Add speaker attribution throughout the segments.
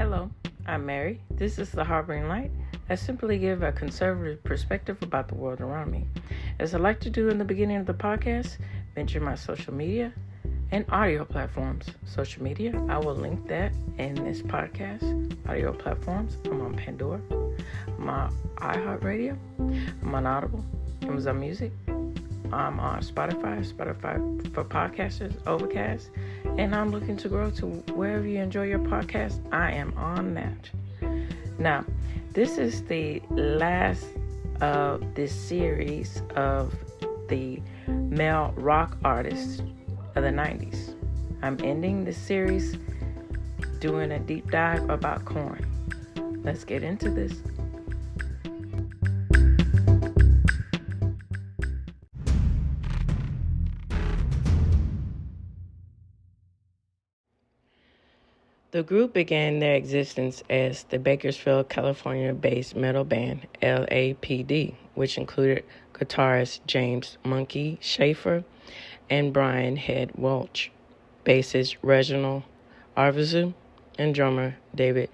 Speaker 1: Hello, I'm Mary. This is The Harboring Light. I simply give a conservative perspective about the world around me. As I like to do in the beginning of the podcast, mention my social media and audio platforms. Social media, I will link that in this podcast. Audio platforms, I'm on Pandora, I'm on iHeartRadio, I'm on Audible, Amazon Music, I'm on Spotify for podcasters, Overcast, and I'm looking to grow to wherever you enjoy your podcast. I am on that. Now, this is the last of this series of the male rock artists of the 90s. I'm ending this series doing a deep dive about Korn. Let's get into this. The group began their existence as the Bakersfield, California-based metal band LAPD, which included guitarist James "Monkey" Schaefer and Brian "Head" Welch, bassist Reginald Arvizu, and drummer David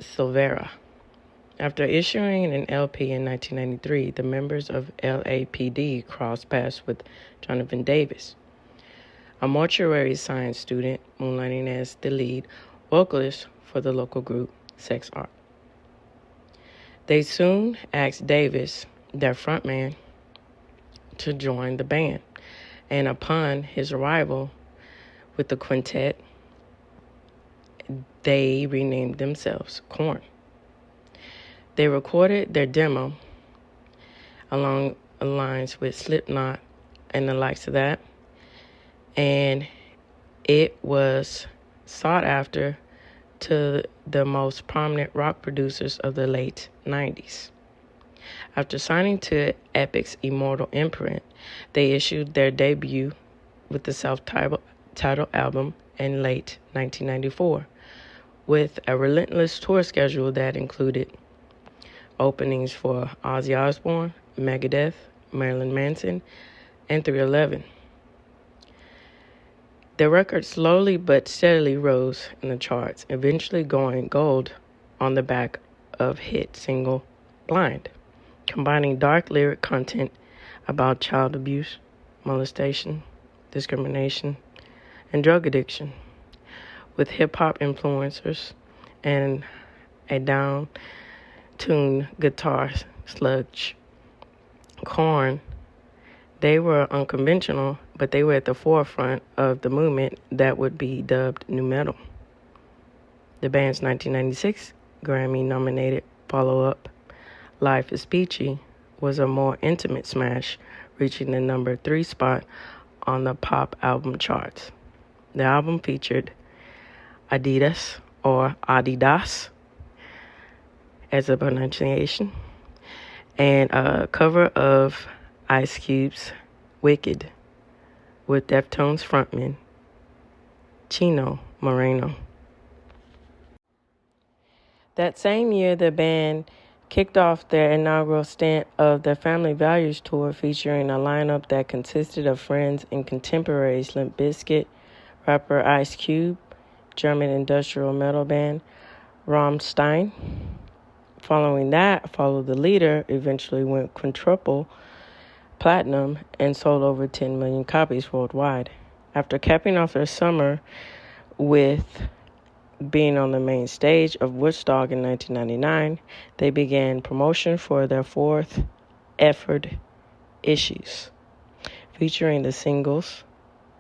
Speaker 1: Silveira. After issuing an LP in 1993, the members of LAPD crossed paths with Jonathan Davis, a mortuary science student moonlighting as the lead vocalist for the local group Sex Art. They soon asked Davis, their frontman, to join the band, and upon his arrival with the quintet, they renamed themselves Korn. They recorded their demo along the lines with Slipknot and the likes of that, and it was sought after to the most prominent rock producers of the late 90s. After signing to Epic's Immortal imprint, they issued their debut with the self-titled album in late 1994, with a relentless tour schedule that included openings for Ozzy Osbourne, Megadeth, Marilyn Manson, and 311. The record slowly but steadily rose in the charts, eventually going gold on the back of hit single Blind, combining dark lyric content about child abuse, molestation, discrimination, and drug addiction, with hip-hop influencers and a down-tuned guitar sludge. Korn, they were unconventional, but they were at the forefront of the movement that would be dubbed nu metal. The band's 1996 Grammy-nominated follow-up, Life is Peachy, was a more intimate smash, reaching the number 3 spot on the pop album charts. The album featured Adidas, or Adidas, as a pronunciation, and a cover of Ice Cube's Wicked with Deftones frontman Chino Moreno. That same year, the band kicked off their inaugural stint of the Family Values Tour, featuring a lineup that consisted of friends and contemporaries: Limp Bizkit, rapper Ice Cube, German industrial metal band Rammstein. Following that, Follow the Leader eventually went quintuple platinum and sold over 10 million copies worldwide. After capping off their summer with being on the main stage of Woodstock in 1999, they began promotion for their fourth effort, Issues, featuring the singles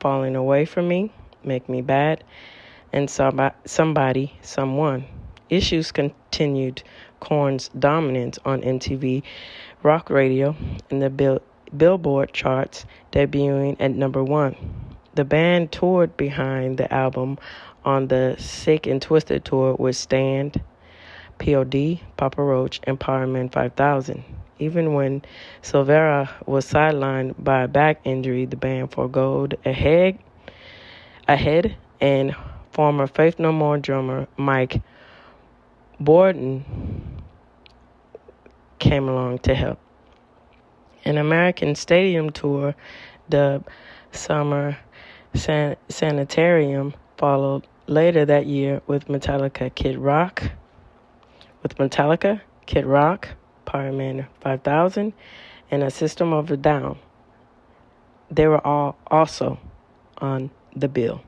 Speaker 1: Falling Away From Me, Make Me Bad, and Somebody, Someone. Issues continued Korn's dominance on MTV Rock Radio and the Billboard charts, debuting at number 1. The band toured behind the album on the Sick and Twisted tour with Stand, P.O.D., Papa Roach, and Powerman 5000. Even when Silveira was sidelined by a back injury, the band forgoed ahead, and former Faith No More drummer Mike Bordin came along to help. An American Stadium tour, dubbed Summer Sanitarium, followed later that year with Metallica, Kid Rock, Power Man 5000, and A System of a Down. They were all also on the bill.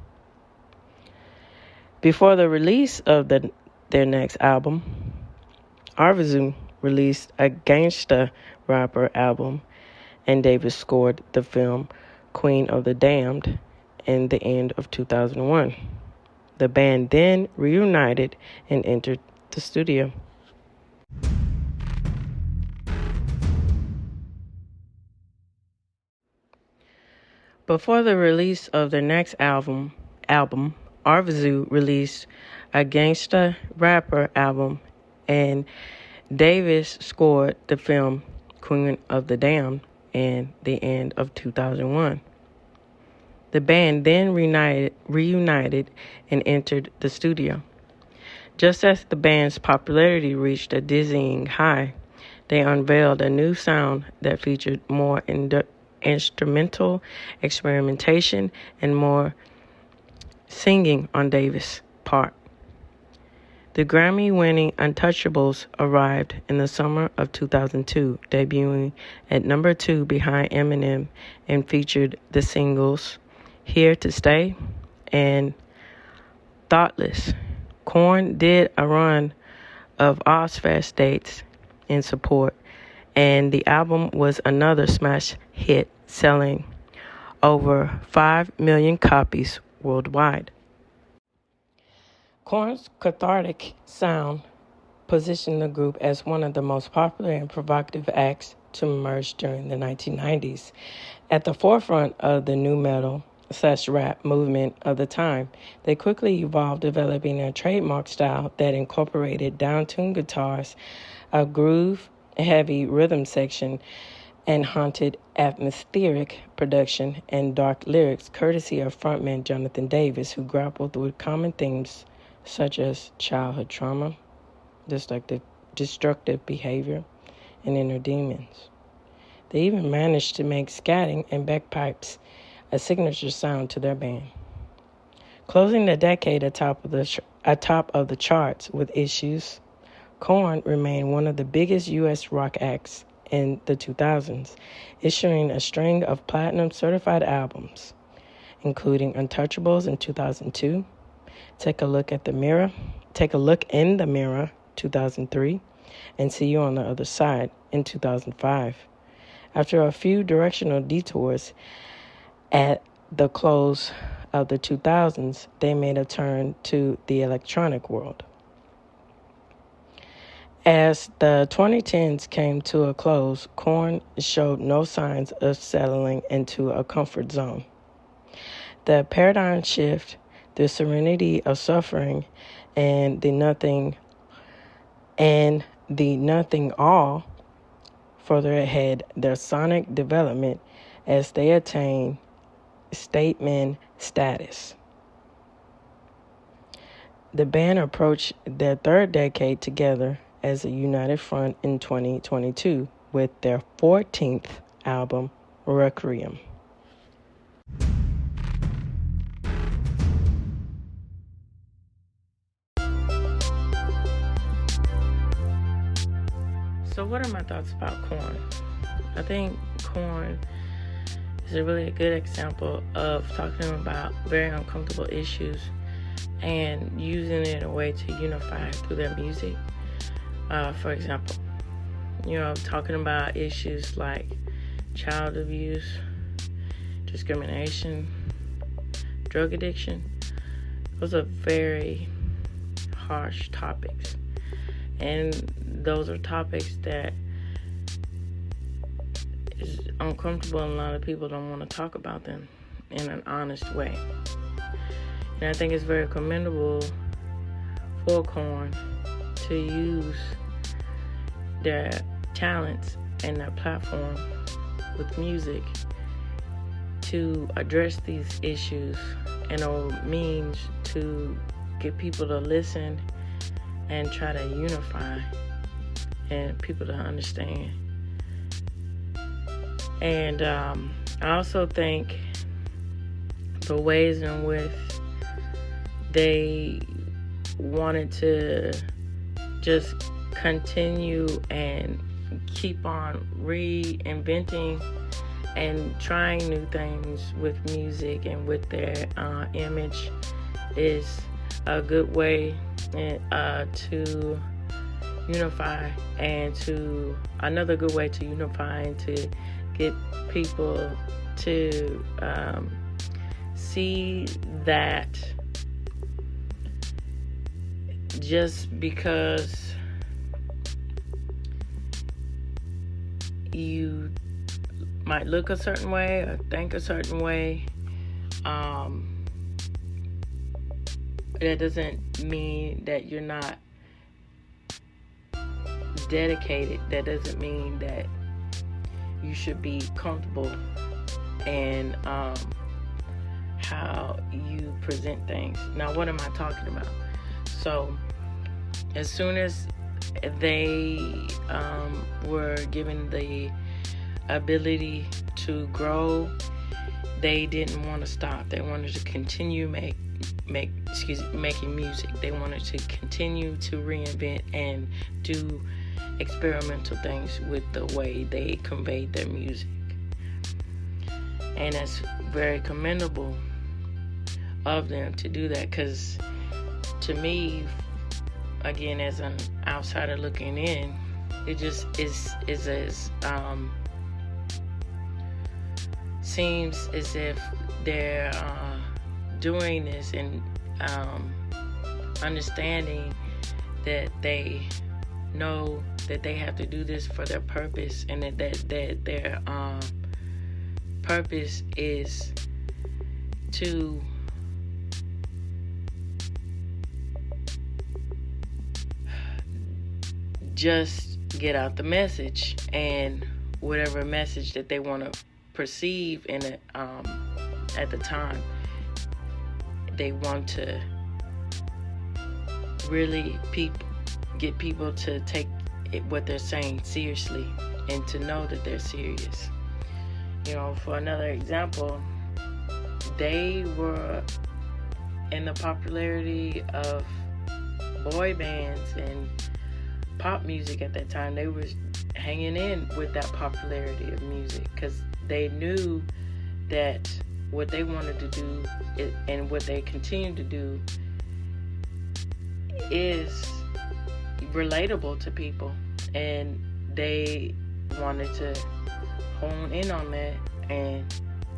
Speaker 1: Before the release of their next album, Arvizu released a Gangsta Rapper album, and Davis scored the film Queen of the Damned in the end of 2001. The band then reunited and entered the studio. Before the release of their next album, Arvizu released a Gangsta Rapper album, and Davis scored the film Queen of the Damned in the end of 2001. The band then reunited and entered the studio. Just as the band's popularity reached a dizzying high, they unveiled a new sound that featured more instrumental experimentation and more singing on Davis' part. The Grammy-winning Untouchables arrived in the summer of 2002, debuting at number 2 behind Eminem, and featured the singles Here to Stay and Thoughtless. Korn did a run of Ozfest dates in support, and the album was another smash hit, selling over 5 million copies worldwide. Korn's cathartic sound positioned the group as one of the most popular and provocative acts to emerge during the 1990s. At the forefront of the nu metal/rap movement of the time, they quickly evolved, developing a trademark style that incorporated down-tuned guitars, a groove-heavy rhythm section, and haunted atmospheric production and dark lyrics, courtesy of frontman Jonathan Davis, who grappled with common themes such as childhood trauma, destructive behavior, and inner demons. They even managed to make scatting and bagpipes a signature sound to their band. Closing the decade atop of the charts with Issues, Korn remained one of the biggest U.S. rock acts in the 2000s, issuing a string of platinum-certified albums, including Untouchables in 2002, Take a Look in the Mirror, 2003, and See You on the Other Side in 2005. After a few directional detours at the close of the 2000s, they made a turn to the electronic world. As the 2010s came to a close, Korn showed no signs of settling into a comfort zone. The paradigm shift, the serenity of suffering, and the nothing all further ahead their sonic development as they attain statement status. The band approached their third decade together as a united front in 2022 with their 14th album, Requiem. So what are my thoughts about Korn? I think Korn is a really good example of talking about very uncomfortable issues and using it in a way to unify through their music. For example, talking about issues like child abuse, discrimination, drug addiction. Those are very harsh topics. And those are topics that is uncomfortable, and a lot of people don't want to talk about them in an honest way. And I think it's very commendable for Korn to use their talents and their platform with music to address these issues and a means to get people to listen and try to unify and people to understand. And I also think the ways in which they wanted to just continue and keep on reinventing and trying new things with music and with their image is a good way to unify, and to another good way to unify and to get people to see that just because you might look a certain way or think a certain way, that doesn't mean that you're not dedicated. That doesn't mean that you should be comfortable in how you present things. Now, what am I talking about? So, as soon as they were given the ability to grow, they didn't want to stop. They wanted to continue making music. They wanted to continue to reinvent and do experimental things with the way they conveyed their music. And that's very commendable of them to do that, because to me, again, as an outsider looking in, it just is as seems as if they're doing this and understanding that they know that they have to do this for their purpose, and that their purpose is to just get out the message, and whatever message that they want to perceive in it at the time, they want to really get people to take what they're saying seriously and to know that they're serious. You know, for another example, they were in the popularity of boy bands and pop music at that time. They were hanging in with that popularity of music because they knew that what they wanted to do and what they continue to do is relatable to people, and they wanted to hone in on that and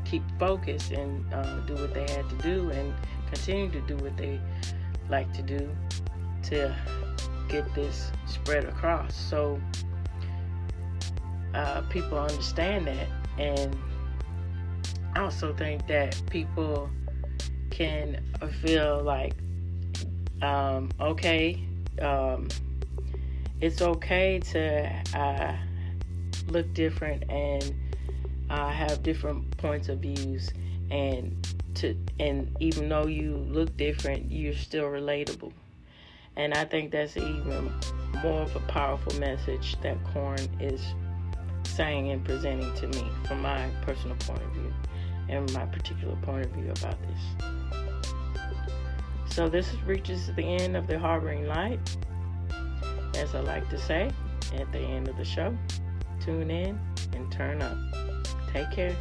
Speaker 1: keep focused and do what they had to do and continue to do what they like to do to get this spread across. So people understand that, and I also think that people can feel like it's okay to look different and have different points of views, and even though you look different, you're still relatable. And I think that's even more of a powerful message that Korn is saying and presenting to me from my personal point of view and my particular point of view about this. So this reaches the end of the Harboring Light. As I like to say at the end of the show, tune in and turn up. Take care.